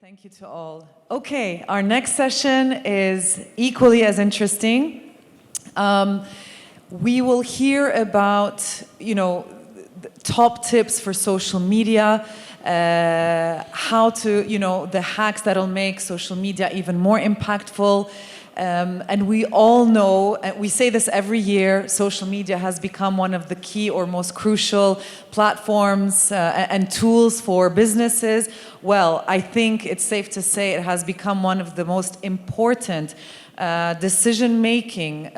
Thank you to all. Okay, our next session is equally as interesting. We will hear about, top tips for social media, how to, the hacks that'll make social media even more impactful. And we all know, we say this every year, social media has become one of the key or most crucial platforms and tools for businesses. Well, I think it's safe to say it has become one of the most important decision-making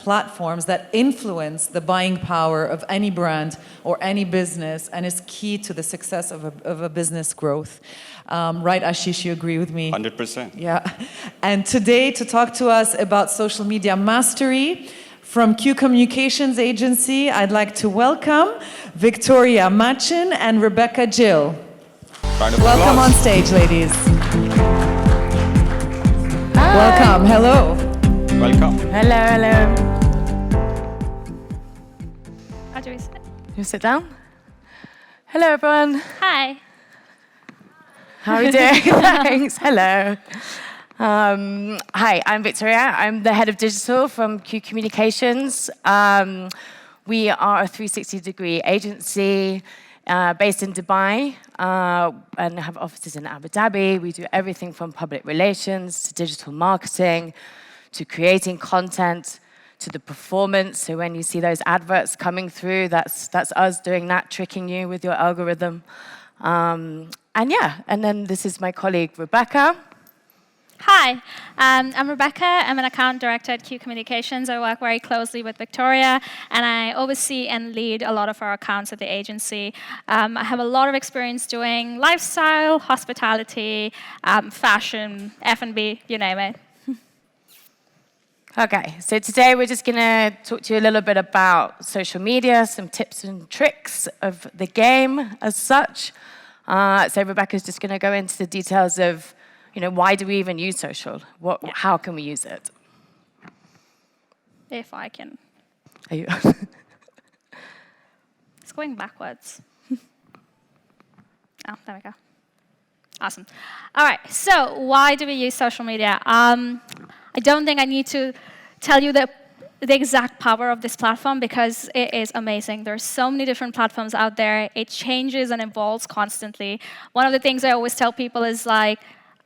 platforms that influence the buying power of any brand or any business and is key to the success of a business growth. Right, Ashish, you agree with me? 100%. Yeah. And today, to talk to us about social media mastery from Q Communications Agency, I'd like to welcome Victoria Machin and Rebecca Jill. Welcome on stage, ladies. Hi. Welcome. Hello. Welcome. Hello, hello. How do we sit? You sit down. Hello, everyone. Hi. How are you doing? Thanks. Hello. Hi, I'm Victoria. I'm the head of digital from Q Communications. We are a 360-degree agency based in Dubai and have offices in Abu Dhabi. We do everything from public relations to digital marketing to creating content to the performance. So when you see those adverts coming through, that's us doing that, tricking you with your algorithm. And then this is my colleague, Rebecca. Hi, I'm Rebecca. I'm an account director at Q Communications. I work very closely with Victoria, and I oversee and lead a lot of our accounts at the agency. I have a lot of experience doing lifestyle, hospitality, fashion, F&B, you name it. Okay, so today we're just going to talk to you a little bit about social media, some tips and tricks of the game as such. So Rebecca's just going to go into the details of, why do we even use social? How can we use it? If I can. Are you? It's going backwards. Oh, there we go. Awesome. All right, so why do we use social media? I don't think I need to tell you the exact power of this platform because it is amazing. There are so many different platforms out there. It changes and evolves constantly. One of the things I always tell people is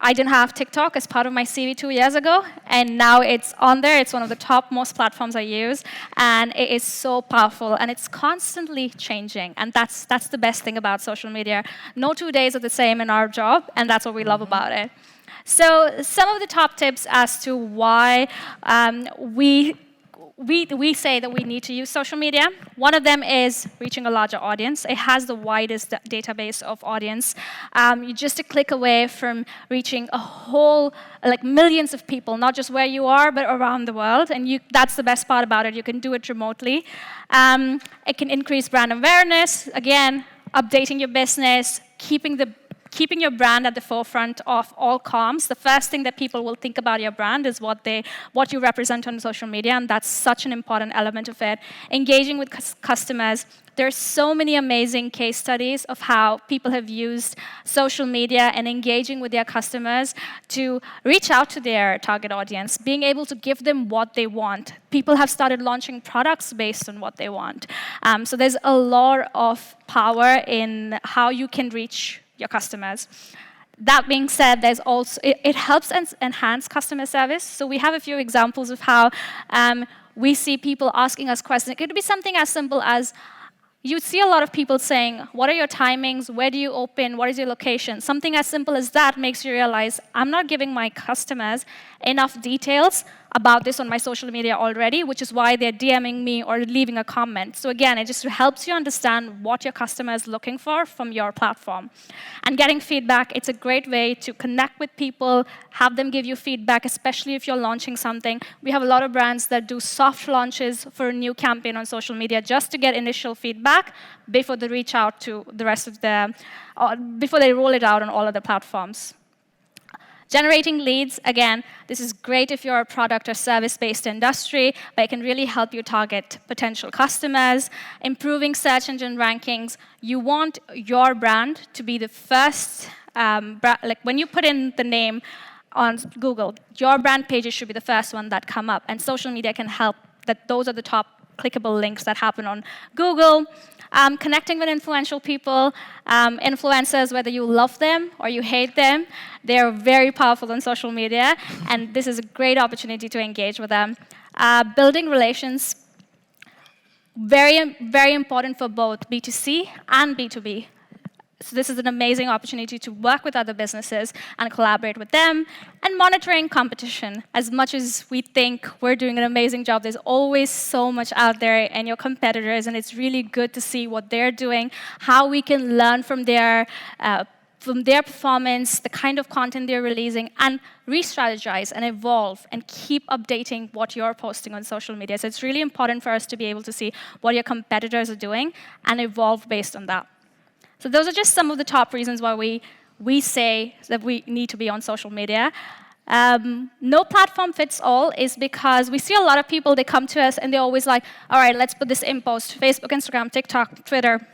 I didn't have TikTok as part of my CV 2 years ago, and now it's on there. It's one of the top most platforms I use, and it is so powerful, and it's constantly changing, and that's the best thing about social media. No 2 days are the same in our job, and that's what we love about it. So some of the top tips as to why we say that we need to use social media. One of them is reaching a larger audience. It has the widest database of audience. You're just a click away from reaching a whole, millions of people, not just where you are, but around the world. And that's the best part about it. You can do it remotely. It can increase brand awareness. Again, updating your business, keeping your brand at the forefront of all comms. The first thing that people will think about your brand is what you represent on social media, and that's such an important element of it. Engaging with customers. There's so many amazing case studies of how people have used social media and engaging with their customers to reach out to their target audience, being able to give them what they want. People have started launching products based on what they want. So there's a lot of power in how you can reach your customers. That being said, there's also it helps enhance customer service. So we have a few examples of how we see people asking us questions. It could be something as simple as you see a lot of people saying, what are your timings? Where do you open? What is your location? Something as simple as that makes you realize I'm not giving my customers enough details about this on my social media already, which is why they're DMing me or leaving a comment. So again, it just helps you understand what your customer is looking for from your platform. And getting feedback, it's a great way to connect with people, have them give you feedback, especially if you're launching something. We have a lot of brands that do soft launches for a new campaign on social media just to get initial feedback before they reach out to the rest of before they roll it out on all other platforms. Generating leads, again, this is great if you're a product or service-based industry, but it can really help you target potential customers. Improving search engine rankings, you want your brand to be the first like when you put in the name on Google, your brand pages should be the first one that come up, and social media can help that those are the top clickable links that happen on Google. Connecting with influential people, influencers, whether you love them or you hate them, they're very powerful on social media, and this is a great opportunity to engage with them. Building relations, very, very important for both B2C and B2B. So this is an amazing opportunity to work with other businesses and collaborate with them, and monitoring competition. As much as we think we're doing an amazing job, there's always so much out there and your competitors, and it's really good to see what they're doing, how we can learn from their performance, the kind of content they're releasing, and re-strategize and evolve and keep updating what you're posting on social media. So it's really important for us to be able to see what your competitors are doing and evolve based on that. So those are just some of the top reasons why we say that we need to be on social media. No platform fits all is because we see a lot of people, they come to us and they're always like, all right, let's put this in post, Facebook, Instagram, TikTok, Twitter,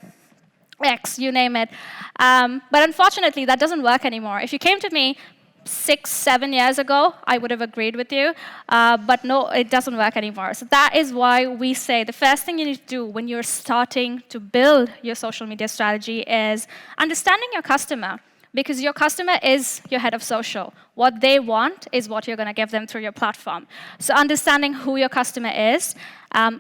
X, you name it. But unfortunately, that doesn't work anymore. If you came to me 6, 7 years ago, I would have agreed with you. But no, it doesn't work anymore. So that is why we say the first thing you need to do when you're starting to build your social media strategy is understanding your customer. Because your customer is your head of social. What they want is what you're going to give them through your platform. So understanding who your customer is,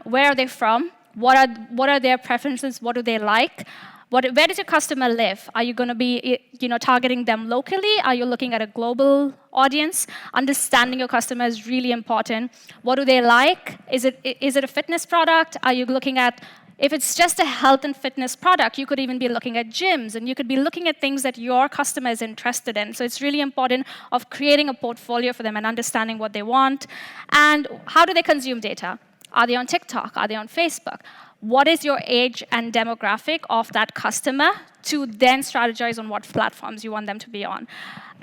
where are they from, what are their preferences, what do they like, where does your customer live? Are you going to be targeting them locally? Are you looking at a global audience? Understanding your customer is really important. What do they like? Is it a fitness product? Are you looking at, if it's just a health and fitness product, you could even be looking at gyms, and you could be looking at things that your customer is interested in. So it's really important of creating a portfolio for them and understanding what they want. And how do they consume data? Are they on TikTok? Are they on Facebook? What is your age and demographic of that customer to then strategize on what platforms you want them to be on?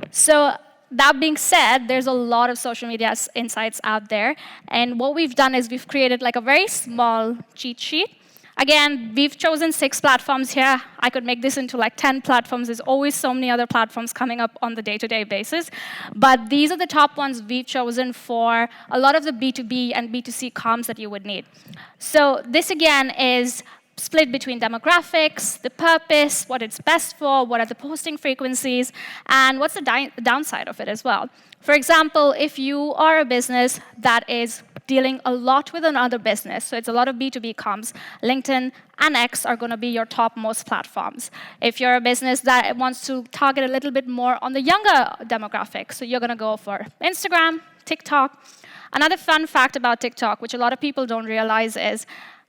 So that being said, there's a lot of social media insights out there. And what we've done is we've created like a very small cheat sheet. Again, we've chosen 6 platforms here. I could make this into like 10 platforms. There's always so many other platforms coming up on the day-to-day basis. But these are the top ones we've chosen for a lot of the B2B and B2C comms that you would need. So this, again, is split between demographics, the purpose, what it's best for, what are the posting frequencies, and what's the downside of it as well. For example, if you are a business that is dealing a lot with another business, so it's a lot of B2B comms, LinkedIn and X are going to be your topmost platforms. If you're a business that wants to target a little bit more on the younger demographic, so you're going to go for Instagram, TikTok. Another fun fact about TikTok, which a lot of people don't realize, is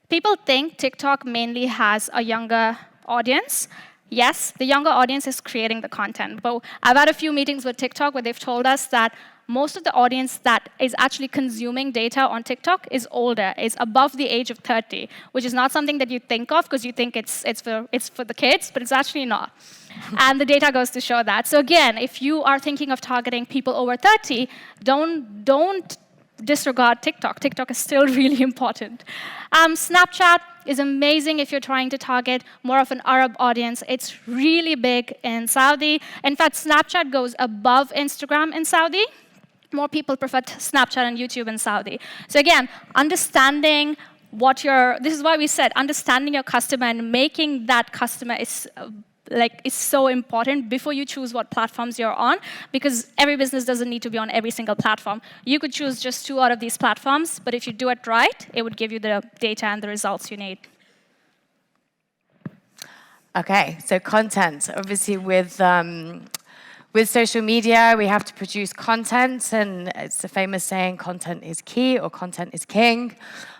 people think TikTok mainly has a younger audience. Yes, the younger audience is creating the content, but I've had a few meetings with TikTok where they've told us that most of the audience that is actually consuming data on TikTok is older, is above the age of 30, which is not something that you think of because you think it's for the kids, but it's actually not. And the data goes to show that. So again, if you are thinking of targeting people over 30, don't disregard TikTok. TikTok is still really important. Snapchat is amazing if you're trying to target more of an Arab audience. It's really big in Saudi. In fact, Snapchat goes above Instagram in Saudi. More people prefer Snapchat and YouTube in Saudi. So again, understanding this is why we said understanding your customer and making that customer is so important before you choose what platforms you're on, because every business doesn't need to be on every single platform. You could choose just 2 out of these platforms, but if you do it right, it would give you the data and the results you need. Okay, so content. Obviously, with social media, we have to produce content, and it's the famous saying, content is key or content is king.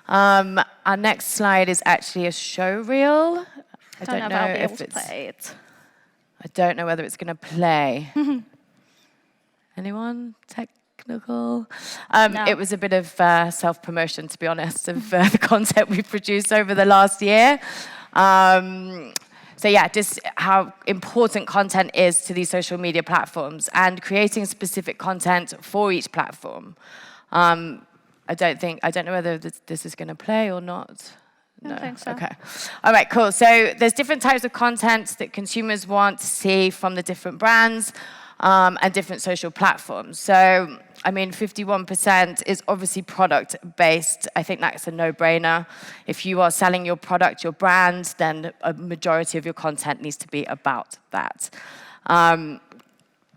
Our next slide is actually a show reel. I don't know if it's play it. I don't know whether it's going to play. Anyone technical? No. It was a bit of self-promotion, to be honest, of the content we've produced over the last year. So yeah, just how important content is to these social media platforms and creating specific content for each platform. I don't know whether this is going to play or not. don't think so. Okay. All right, cool. So there's different types of content that consumers want to see from the different brands and different social platforms. So, I mean, 51% is obviously product-based. I think that's a no-brainer. If you are selling your product, your brand, then a majority of your content needs to be about that.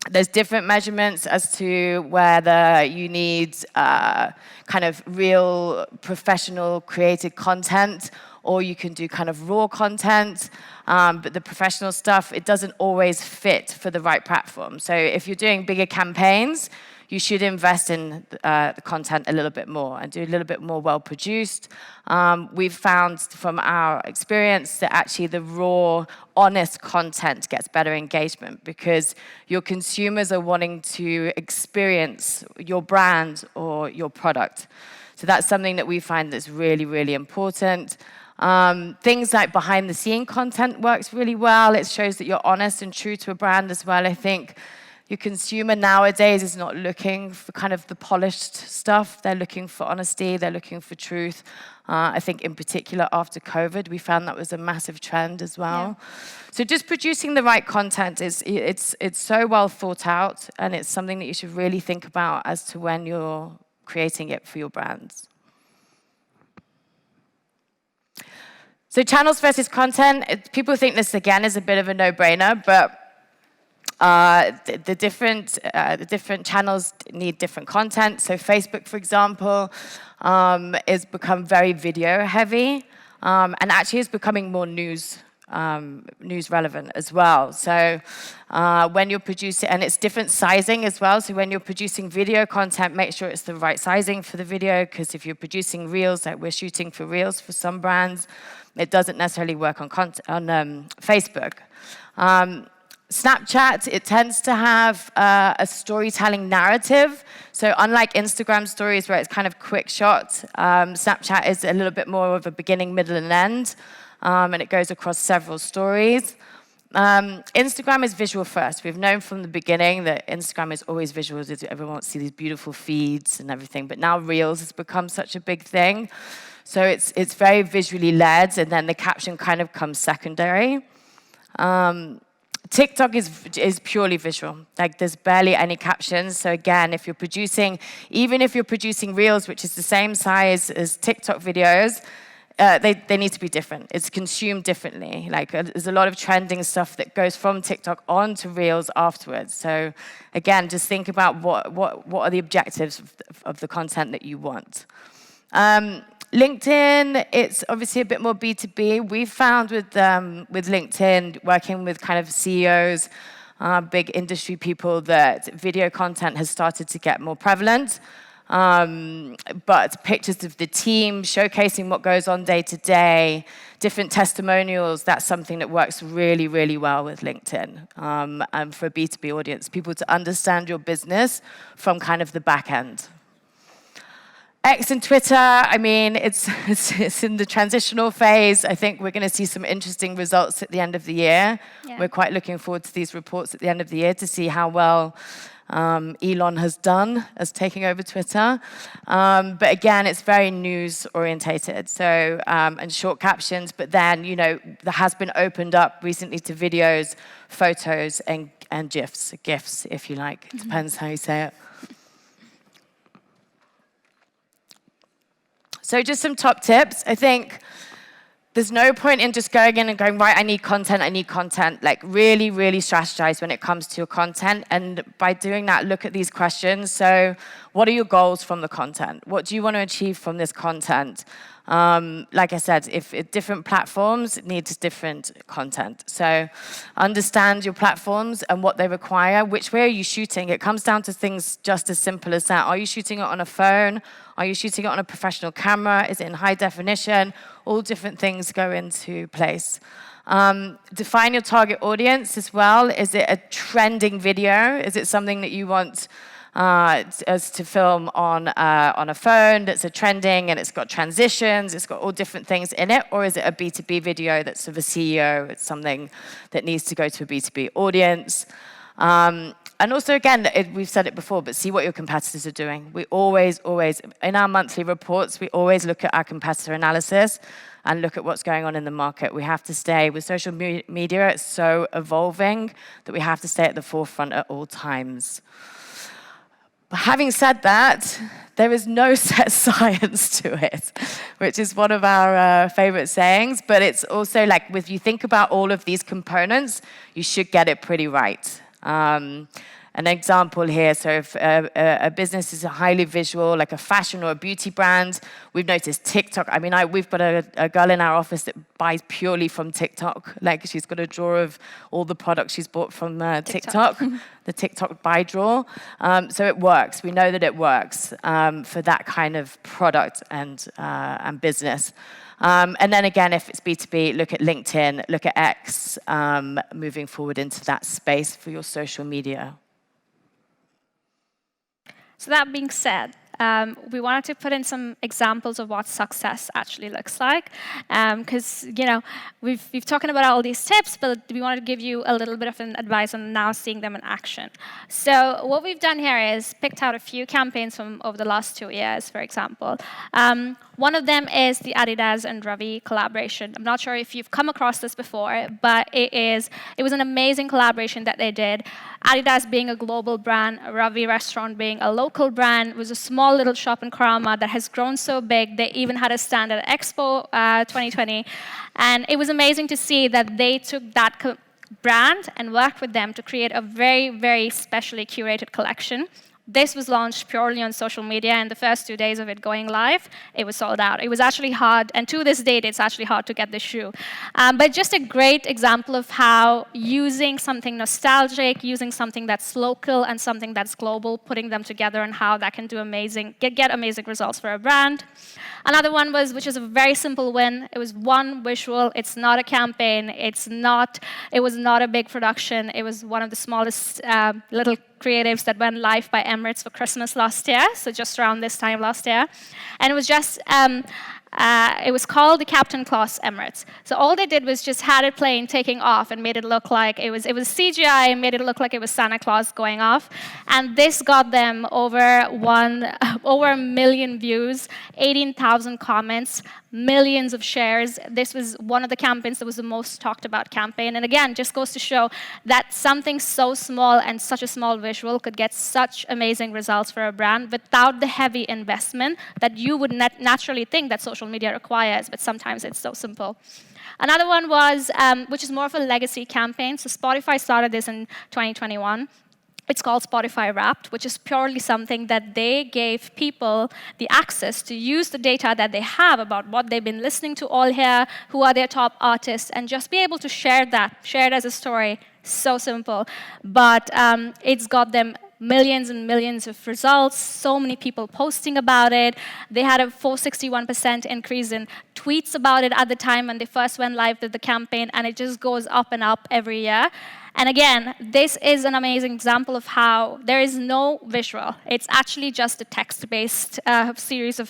There's different measurements as to whether you need kind of real professional created content, or you can do kind of raw content. But the professional stuff, it doesn't always fit for the right platform. So if you're doing bigger campaigns, you should invest in the content a little bit more and do a little bit more well-produced. We've found from our experience that actually the raw, honest content gets better engagement because your consumers are wanting to experience your brand or your product. So that's something that we find that's really, really important. Things like behind-the-scene content works really well. It shows that you're honest and true to a brand as well, I think. Your consumer nowadays is not looking for kind of the polished stuff. They're looking for honesty. They're looking for truth. I think in particular after COVID, we found that was a massive trend as well. Yeah. So just producing the right content it's so well thought out, and it's something that you should really think about as to when you're creating it for your brands. So channels versus content. People think this again is a bit of a no-brainer, but the different channels need different content. So Facebook, for example, has become very video heavy, and actually is becoming more news relevant as well. So when you're producing, and it's different sizing as well. So when you're producing video content, make sure it's the right sizing for the video, because if you're producing reels, like we're shooting for reels for some brands, it doesn't necessarily work on Facebook. Snapchat, it tends to have a storytelling narrative. So unlike Instagram stories where it's kind of quick shot, Snapchat is a little bit more of a beginning, middle, and end, and it goes across several stories. Instagram is visual first. We've known from the beginning that Instagram is always visual. Everyone wants to see these beautiful feeds and everything, but now Reels has become such a big thing. So it's very visually led, and then the caption kind of comes secondary. TikTok is purely visual. Like there's barely any captions. So again, even if you're producing Reels, which is the same size as TikTok videos, they need to be different. It's consumed differently. Like there's a lot of trending stuff that goes from TikTok on to Reels afterwards. So again, just think about what are the objectives of the content that you want. LinkedIn, it's obviously a bit more B2B. We've found with LinkedIn, working with kind of CEOs, big industry people, that video content has started to get more prevalent. But pictures of the team, showcasing what goes on day to day, different testimonials, that's something that works really, really well with LinkedIn. And for a B2B audience, people to understand your business from kind of the back end. X and Twitter, I mean, it's in the transitional phase. I think we're going to see some interesting results at the end of the year. Yeah. We're quite looking forward to these reports at the end of the year to see how well Elon has done as taking over Twitter. But again, it's very news orientated, so and short captions. But then, that has been opened up recently to videos, photos, and GIFs, if you like. It depends how you say it. So just some top tips. I think there's no point in just going in and going, right, I need content. Like really, really strategize when it comes to your content. And by doing that, look at these questions. So what are your goals from the content? What do you want to achieve from this content? Like I said, if different platforms needs different content. So understand your platforms and what they require. Which way are you shooting? It comes down to things just as simple as that. Are you shooting it on a phone? Are you shooting it on a professional camera? Is it in high definition? All different things go into place. Define your target audience as well. Is it a trending video? Is it something that you want as to film on a phone that's a trending and it's got transitions, it's got all different things in it? Or is it a B2B video that's of a CEO? It's something that needs to go to a B2B audience. And also, again, we've said it before, but see what your competitors are doing. We always, in our monthly reports, we always look at our competitor analysis and look at what's going on in the market. We have to stay, with social media, it's so evolving that we have to stay at the forefront at all times. But having said that, there is no set science to it, which is one of our favorite sayings. But it's also like, if you think about all of these components, you should get it pretty right. An example here, so if a business is highly visual, like a fashion or a beauty brand, we've noticed TikTok. I mean, we've got a girl in our office that buys purely from TikTok. Like, she's got a drawer of all the products she's bought from TikTok, the TikTok buy drawer. So it works. We know that it works for that kind of product and business. And then again, if it's B2B, look at LinkedIn, look at X, moving forward into that space for your social media. So that being said, we wanted to put in some examples of what success actually looks like, because we've talking about all these tips, but we wanted to give you a little bit of an advice on now seeing them in action. So what we've done here is picked out a few campaigns from over the last 2 years, for example. One of them is the Adidas and Ravi collaboration. I'm not sure if you've come across this before, but it was an amazing collaboration that they did. Adidas being a global brand, Ravi Restaurant being a local brand. It was a small little shop in Karama that has grown so big. They even had a stand at Expo 2020. And it was amazing to see that they took that brand and worked with them to create a very, very specially curated collection. This was launched purely on social media, and the first 2 days of it going live, it was sold out. It was actually hard, and to this date, it's actually hard to get this shoe. But just a great example of how using something nostalgic, using something that's local and something that's global, putting them together, and how that can do get amazing results for a brand. Another one which is a very simple win. It was one visual. It's not a campaign. It was not a big production. It was one of the smallest little creatives that went live by Emirates for Christmas last year, so just around this time last year. And it was just, it was called the Captain Claus Emirates. So all they did was just had it playing, taking off, and made it look like it was CGI, and made it look like it was Santa Claus going off. And this got them over 1 million views, 18,000 comments, millions of shares. This was one of the campaigns that was the most talked about campaign. And again, just goes to show that something so small and such a small visual could get such amazing results for a brand without the heavy investment that you would naturally think that social media requires, but sometimes it's so simple. Another one was, which is more of a legacy campaign. So Spotify started this in 2021. It's called Spotify Wrapped, which is purely something that they gave people the access to use the data that they have about what they've been listening to all year, who are their top artists, and just be able to share it as a story. So simple. But it's got them millions and millions of results, so many people posting about it. They had a 461% increase in tweets about it at the time when they first went live with the campaign, and it just goes up and up every year. And again, this is an amazing example of how there is no visual. It's actually just a text-based series of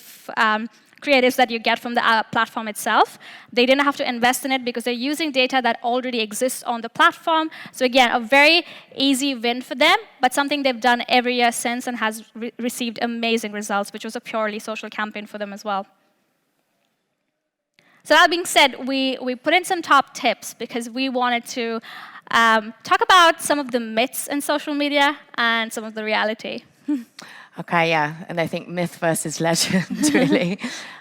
creatives that you get from the platform itself. They didn't have to invest in it because they're using data that already exists on the platform. So again, a very easy win for them, but something they've done every year since and has received amazing results, which was a purely social campaign for them as well. So that being said, we put in some top tips because we wanted to talk about some of the myths in social media and some of the reality. Okay, yeah, and I think myth versus legend, really.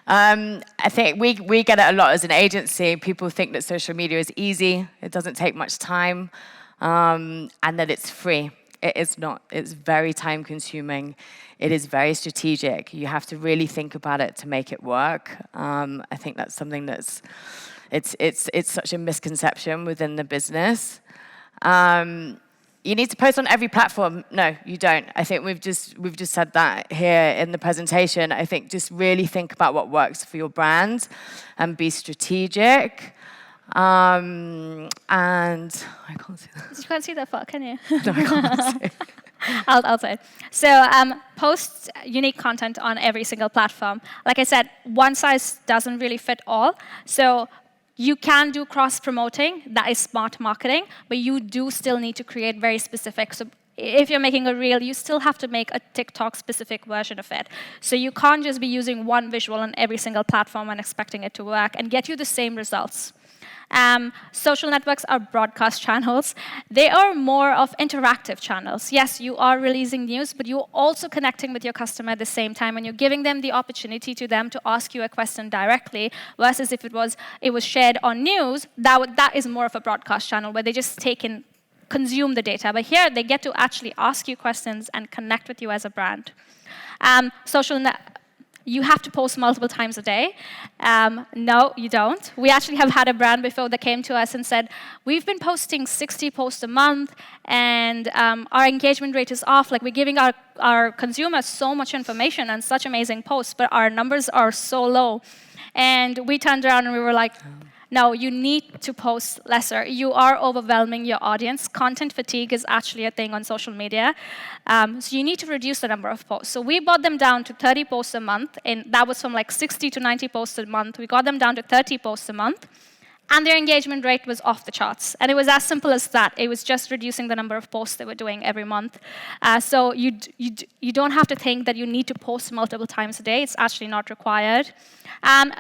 I think we get it a lot as an agency. People think that social media is easy, it doesn't take much time, and that it's free. It is not. It's very time-consuming. It is very strategic. You have to really think about it to make it work. I think that's something it's such a misconception within the business. You need to post on every platform. No, you don't. I think we've just said that here in the presentation. I think just really think about what works for your brand and be strategic. And I can't see that. You can't see that far, can you? No, I can't see. I'll say. So post unique content on every single platform. Like I said, one size doesn't really fit all. So you can do cross-promoting, that is smart marketing, but you do still need to create very specific. So if you're making a reel, you still have to make a TikTok-specific version of it. So you can't just be using one visual on every single platform and expecting it to work and get you the same results. Social networks are broadcast channels. They are more of interactive channels. Yes, you are releasing news, but you're also connecting with your customer at the same time, and you're giving them the opportunity to ask you a question directly, versus if it was shared on news, that is more of a broadcast channel where they just consume the data. But here, they get to actually ask you questions and connect with you as a brand. You have to post multiple times a day. No, you don't. We actually have had a brand before that came to us and said, we've been posting 60 posts a month, and our engagement rate is off. Like, we're giving our consumers so much information and such amazing posts, but our numbers are so low. And we turned around and we were like, no, you need to post lesser. You are overwhelming your audience. Content fatigue is actually a thing on social media. So you need to reduce the number of posts. So we brought them down to 30 posts a month, and that was from like 60 to 90 posts a month. We got them down to 30 posts a month, and their engagement rate was off the charts. And it was as simple as that. It was just reducing the number of posts they were doing every month. So you don't have to think that you need to post multiple times a day. It's actually not required.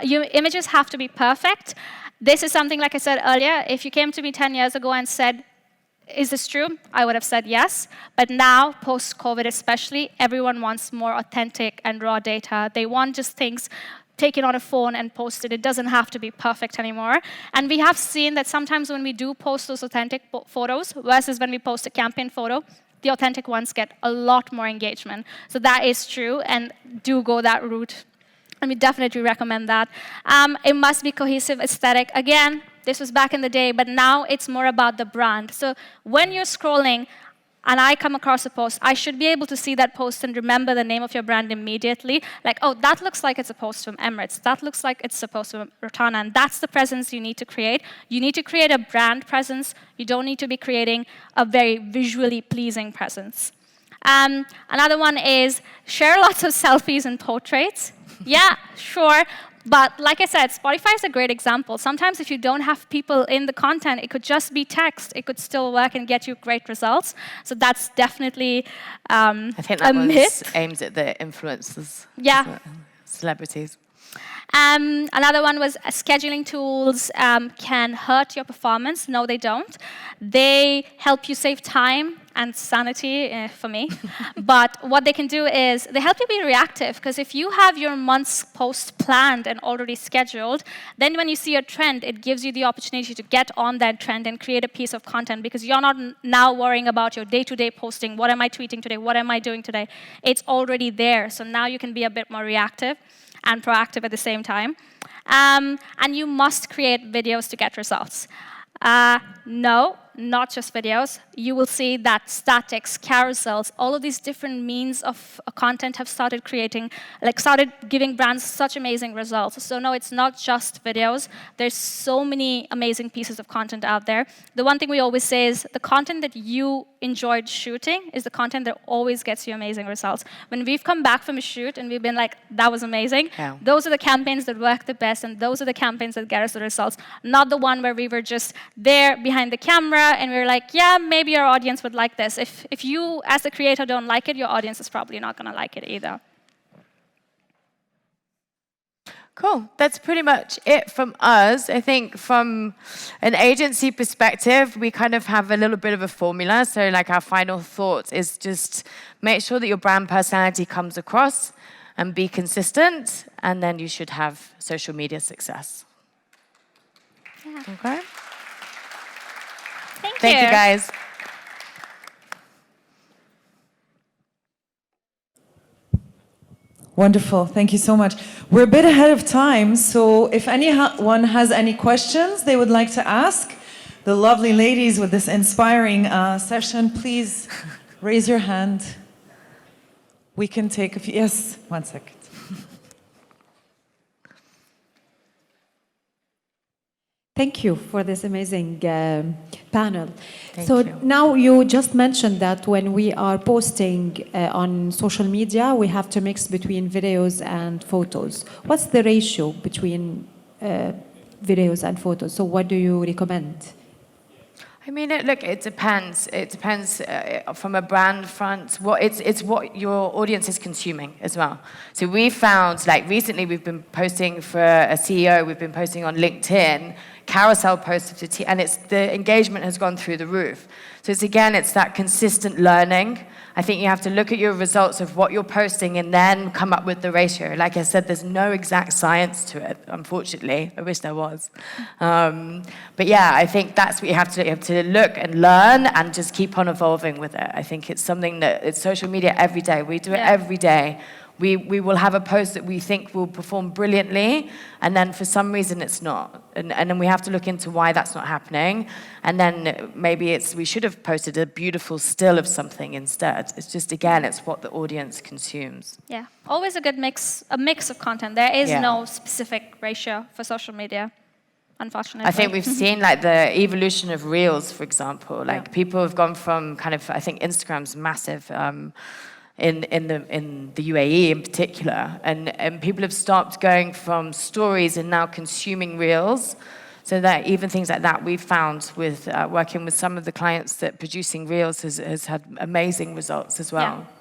Your images have to be perfect. This is something, like I said earlier, if you came to me 10 years ago and said, is this true? I would have said yes. But now, post-COVID especially, everyone wants more authentic and raw data. They want just things taken on a phone and posted. It doesn't have to be perfect anymore. And we have seen that sometimes when we do post those authentic photos versus when we post a campaign photo, the authentic ones get a lot more engagement. So that is true, and do go that route. And we definitely recommend that. It must be cohesive aesthetic. Again, this was back in the day, but now it's more about the brand. So when you're scrolling and I come across a post, I should be able to see that post and remember the name of your brand immediately. Like, oh, that looks like it's a post from Emirates. That looks like it's a post from Rotana. And that's the presence you need to create. You need to create a brand presence. You don't need to be creating a very visually pleasing presence. Another one is share lots of selfies and portraits. Yeah, sure. But like I said, Spotify is a great example. Sometimes if you don't have people in the content, it could just be text. It could still work and get you great results. So that's definitely I think that a myth. aims at the influencers. Yeah. Celebrities. Another one was scheduling tools can hurt your performance. No, they don't. They help you save time and sanity for me. But what they can do is they help you be reactive, because if you have your month's post planned and already scheduled, then when you see a trend, it gives you the opportunity to get on that trend and create a piece of content, because you're not now worrying about your day-to-day posting. What am I tweeting today? What am I doing today? It's already there. So now you can be a bit more reactive and proactive at the same time. And you must create videos to get results. No, not just videos. You will see that statics, carousels, all of these different means of content have started giving brands such amazing results. So no, it's not just videos. There's so many amazing pieces of content out there. The one thing we always say is the content that you enjoyed shooting is the content that always gets you amazing results. When we've come back from a shoot and we've been like, that was amazing, yeah. Those are the campaigns that work the best, and those are the campaigns that get us the results, not the one where we were just there behind the camera and we were like, yeah, maybe our audience would like this. If you, as the creator, don't like it, your audience is probably not going to like it either. Cool. That's pretty much it from us. I think from an agency perspective, we kind of have a little bit of a formula. So like our final thought is just make sure that your brand personality comes across and be consistent, and then you should have social media success. Yeah. Okay? Thank you, guys. Wonderful. Thank you so much. We're a bit ahead of time, so if anyone has any questions they would like to ask the lovely ladies with this inspiring session, please raise your hand. We can take a few. Yes, 1 second. Thank you for this amazing panel. Thank so you. now you just mentioned that when we are posting on social media, we have to mix between videos and photos. What's the ratio between videos and photos? So what do you recommend? I mean, it depends. It depends from a brand front. It's what your audience is consuming as well. So we found, like recently, we've been posting for a CEO. We've been posting on LinkedIn, carousel posts of and the engagement has gone through the roof. So it's that consistent learning. I think you have to look at your results of what you're posting and then come up with the ratio. Like I said, there's no exact science to it, unfortunately. I wish there was. But yeah, I think that's what you have to do. You have to look and learn and just keep on evolving with it. I think it's something it's social media every day. We do it every day. We will have a post that we think will perform brilliantly, and then for some reason it's not. And then we have to look into why that's not happening. And then maybe we should have posted a beautiful still of something instead. It's just, again, it's what the audience consumes. Yeah, always a mix of content. There is no specific ratio for social media, unfortunately. I think we've seen like the evolution of Reels, for example. Like people have gone from kind of, I think Instagram's massive, in the UAE in particular, and people have stopped going from stories and now consuming reels. So that even things like that we've found with working with some of the clients that producing reels has had amazing results as well. Yeah.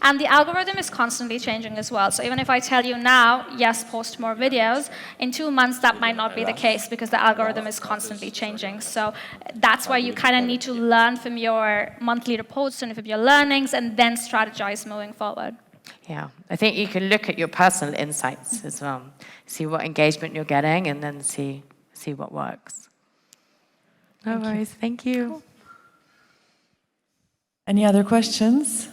And the algorithm is constantly changing as well. So even if I tell you now, yes, post more videos, in 2 months that might not be the case because the algorithm is constantly changing. So that's why you kind of need to learn from your monthly reports and from your learnings and then strategize moving forward. Yeah, I think you can look at your personal insights as well. See what engagement you're getting and then see what works. No worries, thank you. Cool. Any other questions?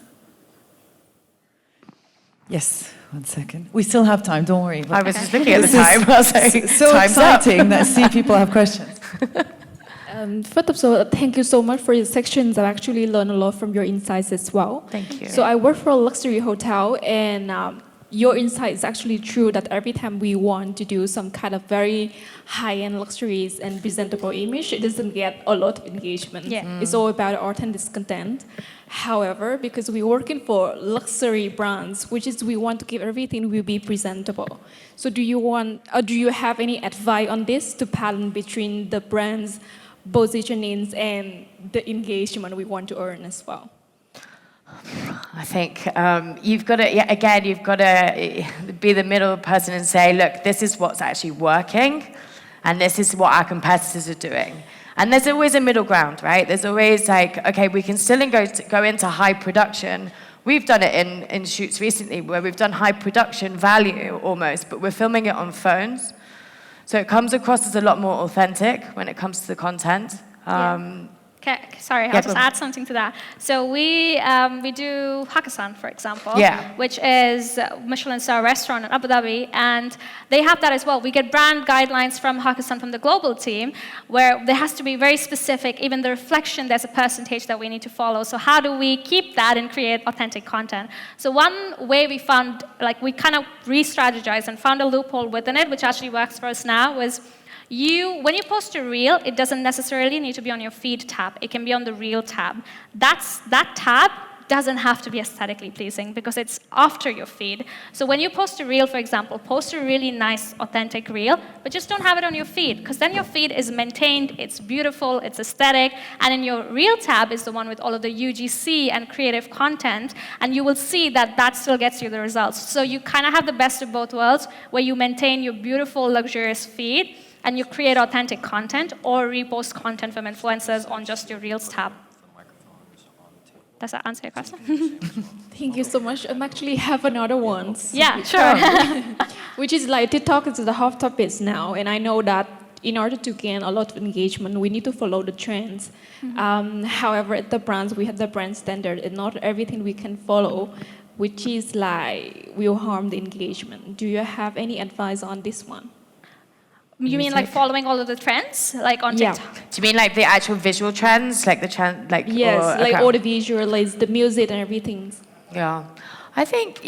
Yes, 1 second. We still have time, don't worry. I was just looking at the This time. I was like, is so time's up. exciting that see people have questions. First of all, thank you so much for your sections. I've actually learned a lot from your insights as well. Thank you. So I work for a luxury hotel, and your insight is actually true that every time we want to do some kind of very high-end luxuries and presentable image, it doesn't get a lot of engagement. Yeah. It's all about authentic content. However, because we're working for luxury brands, which is we want to keep everything will be presentable. So do you have any advice on this to balance between the brand's positionings and the engagement we want to earn as well? I think you've got to be the middle person and say, look, this is what's actually working, and this is what our competitors are doing. And there's always a middle ground, right? There's always like, okay, we can still go into high production. We've done it in shoots recently where we've done high production value almost, but we're filming it on phones. So it comes across as a lot more authentic when it comes to the content. Okay, sorry, I'll just add something to that. So we do Hakkasan, for example, which is Michelin star restaurant in Abu Dhabi, and they have that as well. We get brand guidelines from Hakkasan from the global team, where there has to be very specific, even the reflection, there's a percentage that we need to follow. So how do we keep that and create authentic content? So one way we found, like we kind of re-strategized and found a loophole within it, which actually works for us now, was when you post a reel, it doesn't necessarily need to be on your feed tab. It can be on the reel tab. That tab doesn't have to be aesthetically pleasing because it's after your feed. So when you post a reel, for example, post a really nice, authentic reel, but just don't have it on your feed because then your feed is maintained, it's beautiful, it's aesthetic, and in your reel tab is the one with all of the UGC and creative content, and you will see that still gets you the results. So you kind of have the best of both worlds where you maintain your beautiful, luxurious feed and you create authentic content or repost content from influencers on just your Reels tab. Does that answer your question? Thank you so much. I actually have another one. Yeah, sure. Which is like TikTok is the hot topic now, and I know that in order to gain a lot of engagement, we need to follow the trends. However, at the brands, we have the brand standard, and not everything we can follow, which is like will harm the engagement. Do you have any advice on this one? You mean like following all of the trends, like on TikTok? Do you mean like the actual visual trends, like the trend, like yes, all the visual, like the music and everything. Yeah, I think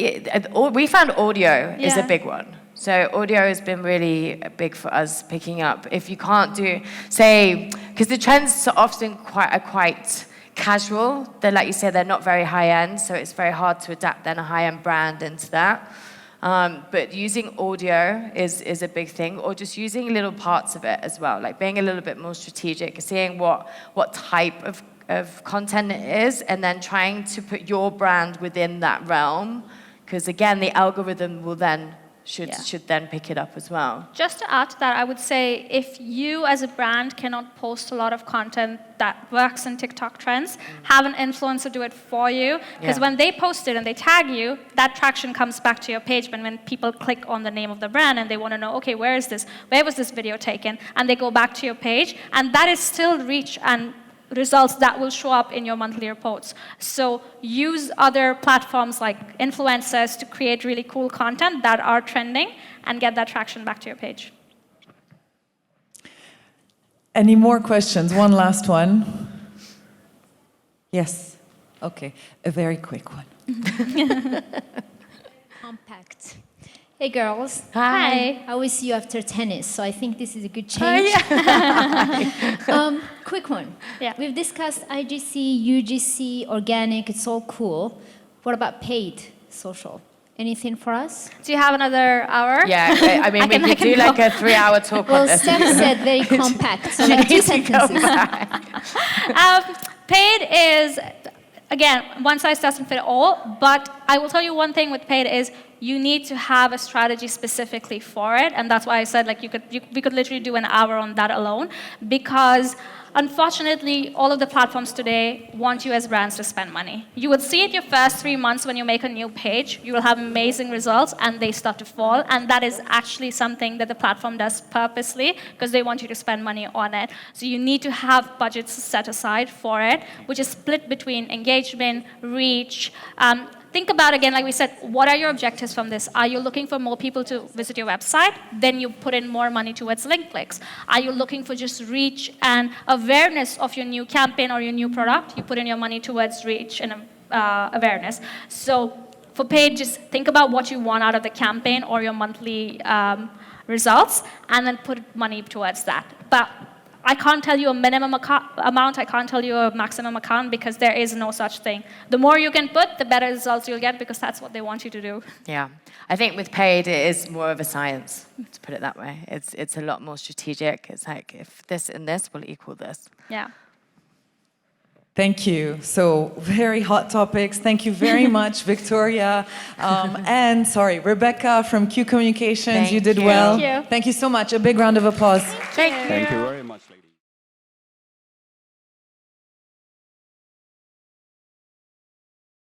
we found audio is a big one. So audio has been really big for us picking up. If you can't do, say, because the trends are often quite casual. They're like you said, they're not very high end, so it's very hard to adapt then a high end brand into that. But using audio is a big thing, or just using little parts of it as well, like being a little bit more strategic, seeing what type of content it is, and then trying to put your brand within that realm, because again, the algorithm will then should then pick it up as well. Just to add to that, I would say if you as a brand cannot post a lot of content that works in TikTok trends, have an influencer do it for you. Because when they post it and they tag you, that traction comes back to your page. But when people click on the name of the brand and they want to know, okay, where was this video taken? And they go back to your page, and that is still reach and results that will show up in your monthly reports. So use other platforms like influencers to create really cool content that are trending and get that traction back to your page. Any more questions? One last one. Yes. Okay. A very quick one. Compact. Hey girls. Hi. I always see you after tennis, so I think this is a good change. Quick one. Yeah. We've discussed IGC, UGC, organic, it's all cool. What about paid social? Anything for us? Do you have another hour? Yeah, I mean, we could do like a 3-hour talk on Well, this. Steph said very compact, so like 2 sentences. Paid is, again, one size doesn't fit all, but I will tell you one thing with paid is you need to have a strategy specifically for it, and that's why I said like we could literally do an hour on that alone, because unfortunately, all of the platforms today want you as brands to spend money. You would see it your first 3 months when you make a new page. You will have amazing results, and they start to fall. And that is actually something that the platform does purposely, because they want you to spend money on it. So you need to have budgets set aside for it, which is split between engagement, reach. Think about, again, like we said, what are your objectives from this? Are you looking for more people to visit your website? Then you put in more money towards link clicks. Are you looking for just reach and awareness of your new campaign or your new product? You put in your money towards reach and awareness. So for paid, just think about what you want out of the campaign or your monthly results, and then put money towards that. But I can't tell you a minimum amount, I can't tell you a maximum account, because there is no such thing. The more you can put, the better results you'll get, because that's what they want you to do. Yeah, I think with paid, it is more of a science, to put it that way. It's a lot more strategic. It's like, if this and this will equal this. Yeah. Thank you. So very hot topics. Thank you very much, Victoria. And sorry, Rebecca from Q Communications. Thank you did you. well. Thank you. Thank you so much. A big round of applause. Thank you. Thank you very much, ladies.